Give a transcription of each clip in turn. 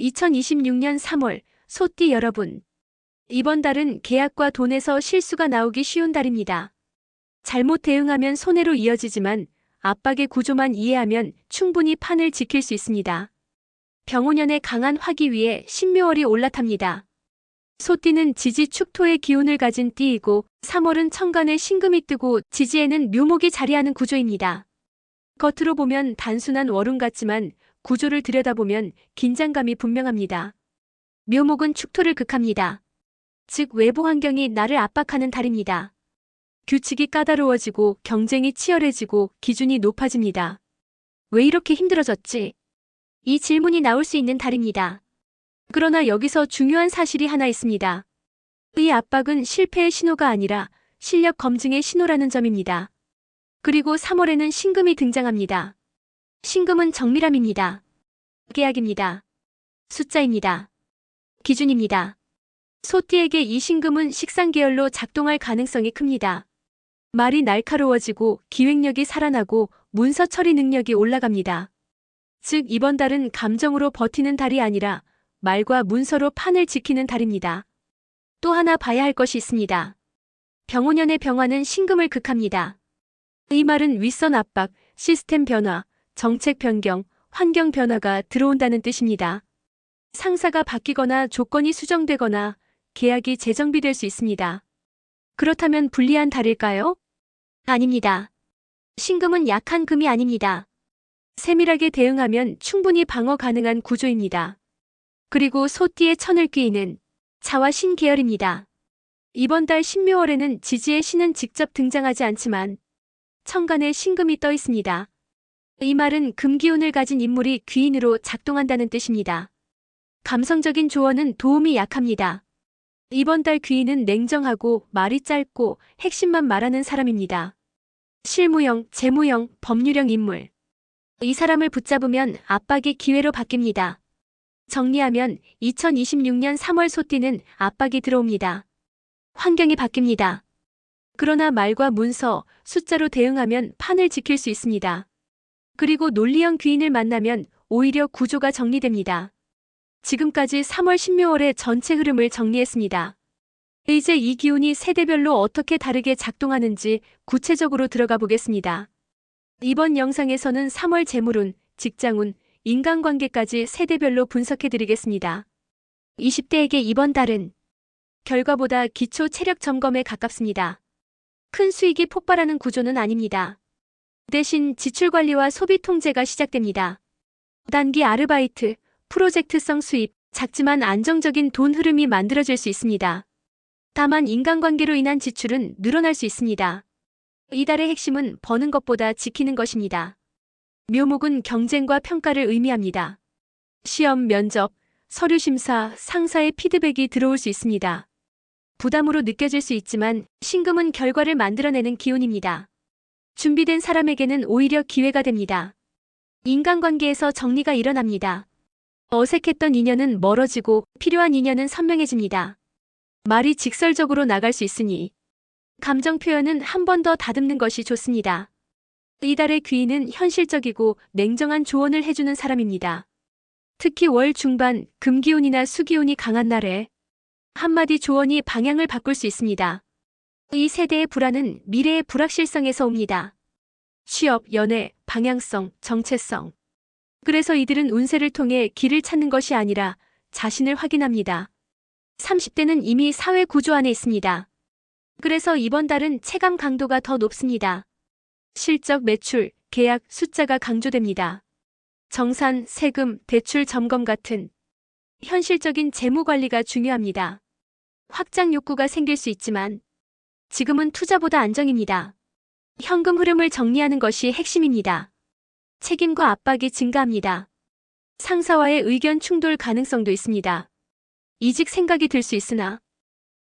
2026년 3월, 소띠 여러분. 이번 달은 계약과 돈에서 실수가 나오기 쉬운 달입니다. 잘못 대응하면 손해로 이어지지만 압박의 구조만 이해하면 충분히 판을 지킬 수 있습니다. 병오년의 강한 화기 위에 신묘월이 올라탑니다. 소띠는 지지 축토의 기운을 가진 띠이고 3월은 천간에 신금이 뜨고 지지에는 묘목이 자리하는 구조입니다. 겉으로 보면 단순한 월운 같지만 구조를 들여다보면 긴장감이 분명합니다. 묘목은 축토를 극합니다. 즉 외부 환경이 나를 압박하는 달입니다. 규칙이 까다로워지고 경쟁이 치열해지고 기준이 높아집니다. 왜 이렇게 힘들어졌지? 이 질문이 나올 수 있는 달입니다. 그러나 여기서 중요한 사실이 하나 있습니다. 이 압박은 실패의 신호가 아니라 실력 검증의 신호라는 점입니다. 그리고 3월에는 신금이 등장합니다. 신금은 정밀함입니다. 계약입니다. 숫자입니다. 기준입니다. 소띠에게 이 신금은 식상계열로 작동할 가능성이 큽니다. 말이 날카로워지고 기획력이 살아나고 문서 처리 능력이 올라갑니다. 즉 이번 달은 감정으로 버티는 달이 아니라 말과 문서로 판을 지키는 달입니다. 또 하나 봐야 할 것이 있습니다. 병오년의 병화는 신금을 극합니다. 이 말은 윗선 압박, 시스템 변화, 정책 변경, 환경 변화가 들어온다는 뜻입니다. 상사가 바뀌거나 조건이 수정되거나 계약이 재정비될 수 있습니다. 그렇다면 불리한 달일까요? 아닙니다. 신금은 약한 금이 아닙니다. 세밀하게 대응하면 충분히 방어 가능한 구조입니다. 그리고 소띠의 천을 끼이는 자와 신 계열입니다. 이번 달 신묘월에는 지지의 신은 직접 등장하지 않지만 천간에 신금이 떠 있습니다. 이 말은 금기운을 가진 인물이 귀인으로 작동한다는 뜻입니다. 감성적인 조언은 도움이 약합니다. 이번 달 귀인은 냉정하고 말이 짧고 핵심만 말하는 사람입니다. 실무형, 재무형, 법률형 인물. 이 사람을 붙잡으면 압박이 기회로 바뀝니다. 정리하면 2026년 3월 소띠는 압박이 들어옵니다. 환경이 바뀝니다. 그러나 말과 문서, 숫자로 대응하면 판을 지킬 수 있습니다. 그리고 논리형 귀인을 만나면 오히려 구조가 정리됩니다. 지금까지 3월 신묘월의 전체 흐름을 정리했습니다. 이제 이 기운이 세대별로 어떻게 다르게 작동하는지 구체적으로 들어가 보겠습니다. 이번 영상에서는 3월 재물운, 직장운, 인간관계까지 세대별로 분석해드리겠습니다. 20대에게 이번 달은 결과보다 기초 체력 점검에 가깝습니다. 큰 수익이 폭발하는 구조는 아닙니다. 대신 지출 관리와 소비 통제가 시작됩니다. 단기 아르바이트, 프로젝트성 수입, 작지만 안정적인 돈 흐름이 만들어질 수 있습니다. 다만 인간관계로 인한 지출은 늘어날 수 있습니다. 이달의 핵심은 버는 것보다 지키는 것입니다. 묘목은 경쟁과 평가를 의미합니다. 시험, 면접, 서류 심사, 상사의 피드백이 들어올 수 있습니다. 부담으로 느껴질 수 있지만 신금은 결과를 만들어내는 기운입니다. 준비된 사람에게는 오히려 기회가 됩니다. 인간관계에서 정리가 일어납니다. 어색했던 인연은 멀어지고 필요한 인연은 선명해집니다. 말이 직설적으로 나갈 수 있으니 감정 표현은 한 번 더 다듬는 것이 좋습니다. 이달의 귀인은 현실적이고 냉정한 조언을 해주는 사람입니다. 특히 월 중반 금기운이나 수기운이 강한 날에 한마디 조언이 방향을 바꿀 수 있습니다. 이 세대의 불안은 미래의 불확실성에서 옵니다. 취업, 연애, 방향성, 정체성. 그래서 이들은 운세를 통해 길을 찾는 것이 아니라 자신을 확인합니다. 30대는 이미 사회 구조 안에 있습니다. 그래서 이번 달은 체감 강도가 더 높습니다. 실적, 매출, 계약, 숫자가 강조됩니다. 정산, 세금, 대출 점검 같은 현실적인 재무 관리가 중요합니다. 확장 욕구가 생길 수 있지만 지금은 투자보다 안정입니다. 현금 흐름을 정리하는 것이 핵심입니다. 책임과 압박이 증가합니다. 상사와의 의견 충돌 가능성도 있습니다. 이직 생각이 들 수 있으나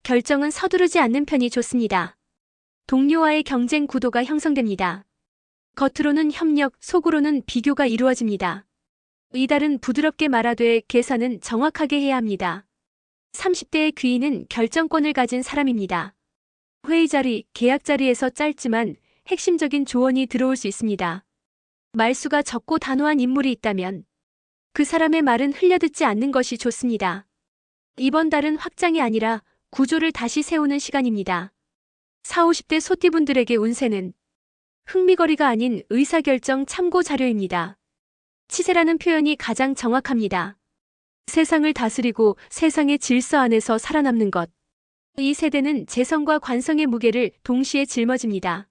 결정은 서두르지 않는 편이 좋습니다. 동료와의 경쟁 구도가 형성됩니다. 겉으로는 협력, 속으로는 비교가 이루어집니다. 이달은 부드럽게 말하되 계산은 정확하게 해야 합니다. 30대의 귀인은 결정권을 가진 사람입니다. 회의 자리, 계약 자리에서 짧지만 핵심적인 조언이 들어올 수 있습니다. 말수가 적고 단호한 인물이 있다면 그 사람의 말은 흘려듣지 않는 것이 좋습니다. 이번 달은 확장이 아니라 구조를 다시 세우는 시간입니다. 40, 50대 소띠분들에게 운세는 흥미거리가 아닌 의사결정 참고 자료입니다. 치세라는 표현이 가장 정확합니다. 세상을 다스리고 세상의 질서 안에서 살아남는 것. 이 세대는 재성과 관성의 무게를 동시에 짊어집니다.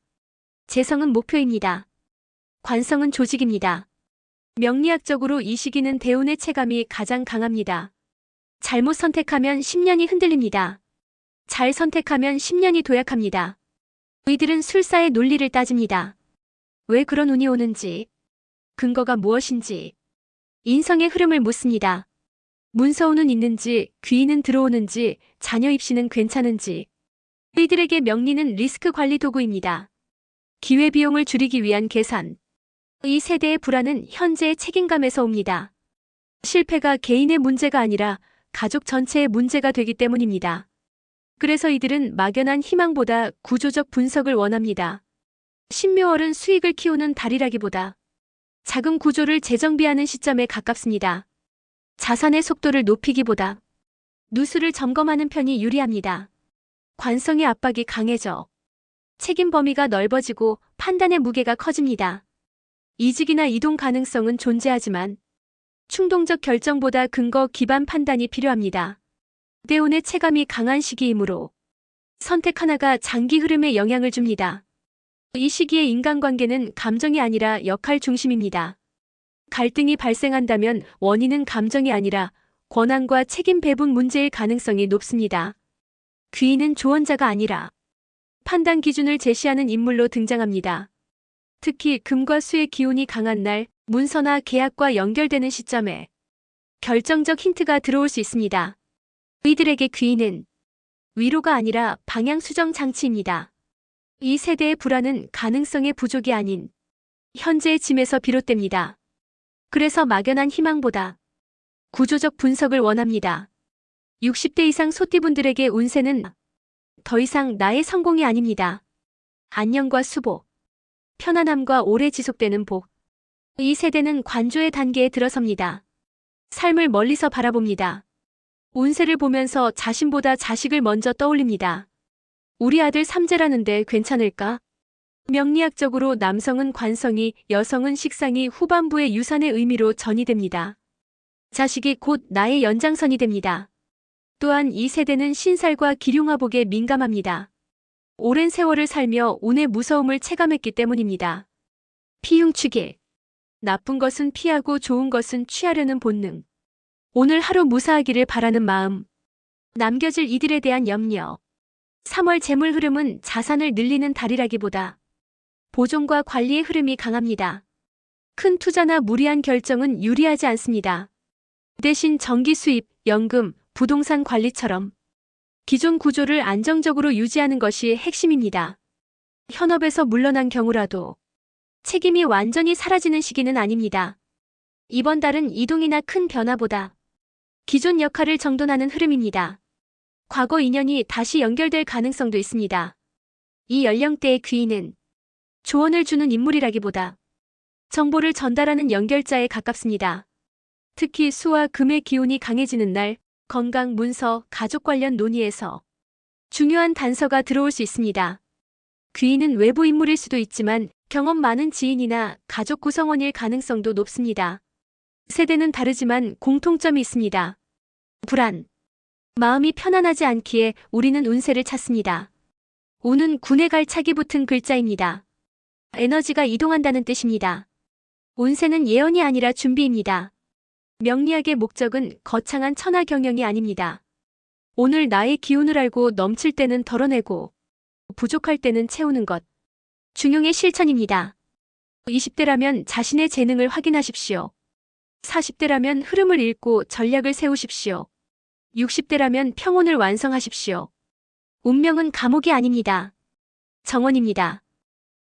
재성은 목표입니다. 관성은 조직입니다. 명리학적으로 이 시기는 대운의 체감이 가장 강합니다. 잘못 선택하면 10년이 흔들립니다. 잘 선택하면 10년이 도약합니다. 이들은 술사의 논리를 따집니다. 왜 그런 운이 오는지, 근거가 무엇인지, 인성의 흐름을 묻습니다. 문서운은 있는지, 귀인은 들어오는지, 자녀 입시는 괜찮은지. 이들에게 명리는 리스크 관리 도구입니다. 기회비용을 줄이기 위한 계산. 이 세대의 불안은 현재의 책임감에서 옵니다. 실패가 개인의 문제가 아니라 가족 전체의 문제가 되기 때문입니다. 그래서 이들은 막연한 희망보다 구조적 분석을 원합니다. 신묘월은 수익을 키우는 달이라기보다 자금 구조를 재정비하는 시점에 가깝습니다. 자산의 속도를 높이기보다 누수를 점검하는 편이 유리합니다. 관성의 압박이 강해져 책임 범위가 넓어지고 판단의 무게가 커집니다. 이직이나 이동 가능성은 존재하지만 충동적 결정보다 근거 기반 판단이 필요합니다. 대운의 체감이 강한 시기이므로 선택 하나가 장기 흐름에 영향을 줍니다. 이 시기의 인간관계는 감정이 아니라 역할 중심입니다. 갈등이 발생한다면 원인은 감정이 아니라 권한과 책임 배분 문제일 가능성이 높습니다. 귀인은 조언자가 아니라 판단 기준을 제시하는 인물로 등장합니다. 특히 금과 수의 기운이 강한 날, 문서나 계약과 연결되는 시점에 결정적 힌트가 들어올 수 있습니다. 이들에게 귀인은 위로가 아니라 방향 수정 장치입니다. 이 세대의 불안은 가능성의 부족이 아닌 현재의 짐에서 비롯됩니다. 그래서 막연한 희망보다 구조적 분석을 원합니다. 60대 이상 소띠분들에게 운세는 더 이상 나의 성공이 아닙니다. 안녕과 수복, 편안함과 오래 지속되는 복. 이 세대는 관조의 단계에 들어섭니다. 삶을 멀리서 바라봅니다. 운세를 보면서 자신보다 자식을 먼저 떠올립니다. 우리 아들 삼재라는데 괜찮을까? 명리학적으로 남성은 관성이, 여성은 식상이 후반부의 유산의 의미로 전이됩니다. 자식이 곧 나의 연장선이 됩니다. 또한 이 세대는 신살과 기륭화복에 민감합니다. 오랜 세월을 살며 운의 무서움을 체감했기 때문입니다. 피흉축일. 나쁜 것은 피하고 좋은 것은 취하려는 본능. 오늘 하루 무사하기를 바라는 마음. 남겨질 이들에 대한 염려. 3월 재물 흐름은 자산을 늘리는 달이라기보다 보존과 관리의 흐름이 강합니다. 큰 투자나 무리한 결정은 유리하지 않습니다. 대신 정기 수입, 연금, 부동산 관리처럼 기존 구조를 안정적으로 유지하는 것이 핵심입니다. 현업에서 물러난 경우라도 책임이 완전히 사라지는 시기는 아닙니다. 이번 달은 이동이나 큰 변화보다 기존 역할을 정돈하는 흐름입니다. 과거 인연이 다시 연결될 가능성도 있습니다. 이 연령대의 귀인은 조언을 주는 인물이라기보다 정보를 전달하는 연결자에 가깝습니다. 특히 수와 금의 기운이 강해지는 날, 건강, 문서, 가족 관련 논의에서 중요한 단서가 들어올 수 있습니다. 귀인은 외부 인물일 수도 있지만 경험 많은 지인이나 가족 구성원일 가능성도 높습니다. 세대는 다르지만 공통점이 있습니다. 불안. 마음이 편안하지 않기에 우리는 운세를 찾습니다. 운은 군에 갈 차기 붙은 글자입니다. 에너지가 이동한다는 뜻입니다. 운세는 예언이 아니라 준비입니다. 명리학의 목적은 거창한 천하 경영이 아닙니다. 오늘 나의 기운을 알고 넘칠 때는 덜어내고 부족할 때는 채우는 것. 중용의 실천입니다. 20대라면 자신의 재능을 확인하십시오. 40대라면 흐름을 읽고 전략을 세우십시오. 60대라면 평온을 완성하십시오. 운명은 감옥이 아닙니다. 정원입니다.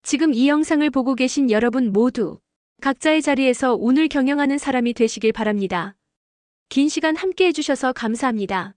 지금 이 영상을 보고 계신 여러분 모두 각자의 자리에서 운을 경영하는 사람이 되시길 바랍니다. 긴 시간 함께 해주셔서 감사합니다.